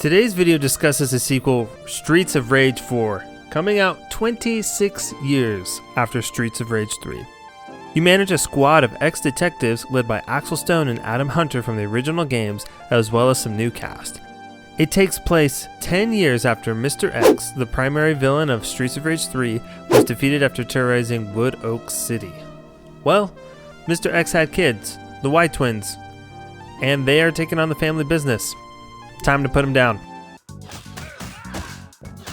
Today's video discusses the sequel Streets of Rage 4, coming out 26 years after Streets of Rage 3. You manage a squad of ex-detectives led by Axel Stone and Adam Hunter from the original games, as well as some new cast. It takes place 10 years after Mr. X, the primary villain of Streets of Rage 3, was defeated after terrorizing Wood Oak City. Well, Mr. X had kids, the White Twins, and they are taking on the family business. Time to put them down.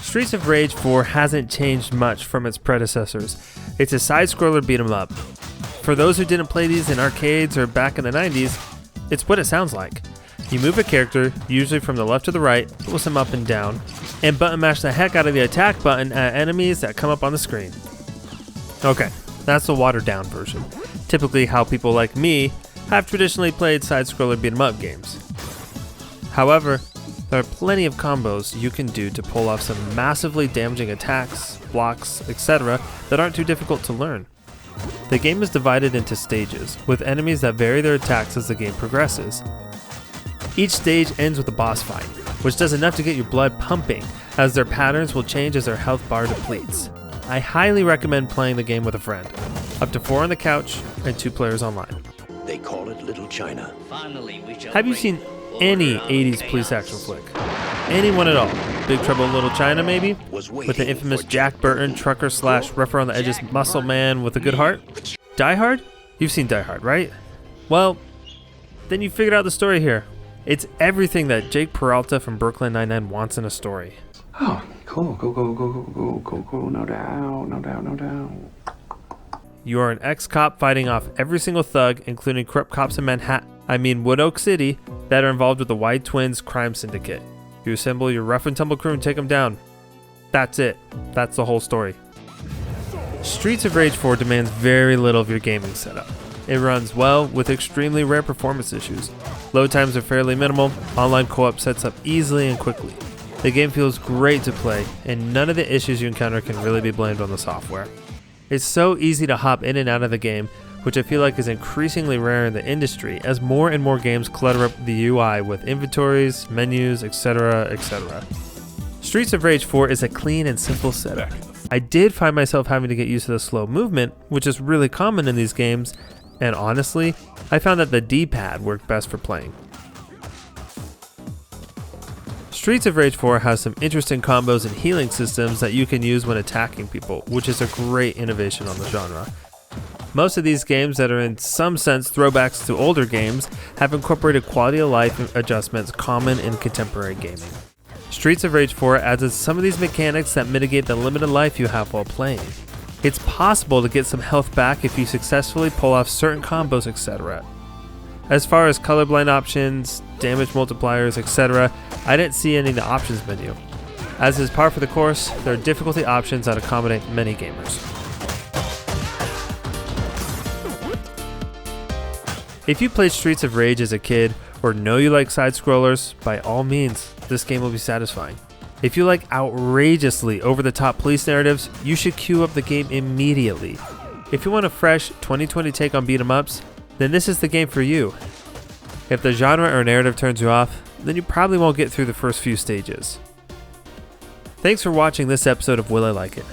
Streets of Rage 4 hasn't changed much from its predecessors. It's a side-scroller beat-em-up. For those who didn't play these in arcades or back in the 90s, it's what it sounds like. You move a character, usually from the left to the right, with some up and down, and button mash the heck out of the attack button at enemies that come up on the screen. Okay, that's the watered down version. Typically how people like me have traditionally played side-scroller beat-em-up games. However, there are plenty of combos you can do to pull off some massively damaging attacks, blocks, etc. that aren't too difficult to learn. The game is divided into stages, with enemies that vary their attacks as the game progresses. Each stage ends with a boss fight, which does enough to get your blood pumping, as their patterns will change as their health bar depletes. I highly recommend playing the game with a friend. Up to 4 on the couch and 2 players online. They call it Little China. Have you seen any 80s police action flick? Anyone at all? Big Trouble in Little China maybe? With the infamous Jack Burton trucker / rougher on the edges muscle man with a good heart? Die Hard? You've seen Die Hard, right? Well, then you figured out the story here. It's everything that Jake Peralta from Brooklyn Nine-Nine wants in a story. Oh, cool, cool, no doubt. You are an ex-cop fighting off every single thug, including corrupt cops in Wood Oak City, that are involved with the White Twins crime syndicate. You assemble your rough and tumble crew and take them down. That's it. That's the whole story. Streets of Rage 4 demands very little of your gaming setup. It runs well with extremely rare performance issues. Load times are fairly minimal, online co-op sets up easily and quickly. The game feels great to play, and none of the issues you encounter can really be blamed on the software. It's so easy to hop in and out of the game, which I feel like is increasingly rare in the industry as more and more games clutter up the UI with inventories, menus, etc, etc. Streets of Rage 4 is a clean and simple setup. I did find myself having to get used to the slow movement, which is really common in these games, and honestly, I found that the D-pad worked best for playing. Streets of Rage 4 has some interesting combos and healing systems that you can use when attacking people, which is a great innovation on the genre. Most of these games that are in some sense throwbacks to older games have incorporated quality of life adjustments common in contemporary gaming. Streets of Rage 4 adds in some of these mechanics that mitigate the limited life you have while playing. It's possible to get some health back if you successfully pull off certain combos, etc. As far as colorblind options, damage multipliers, etc., I didn't see any in the options menu. As is par for the course, there are difficulty options that accommodate many gamers. If you played Streets of Rage as a kid, or know you like side-scrollers, by all means, this game will be satisfying. If you like outrageously over-the-top police narratives, you should queue up the game immediately. If you want a fresh 2020 take on beat-em-ups, then this is the game for you. If the genre or narrative turns you off, then you probably won't get through the first few stages. Thanks for watching this episode of Will I Like It?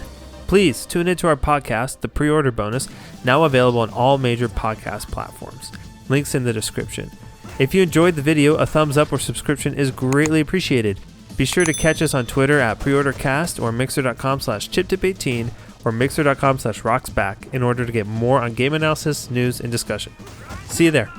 Please tune into our podcast, The Pre-Order Bonus, now available on all major podcast platforms. Links in the description. If you enjoyed the video, a thumbs up or subscription is greatly appreciated. Be sure to catch us on Twitter at PreorderCast or Mixer.com/ChipTip18 or Mixer.com/RocksBack in order to get more on game analysis, news, and discussion. See you there.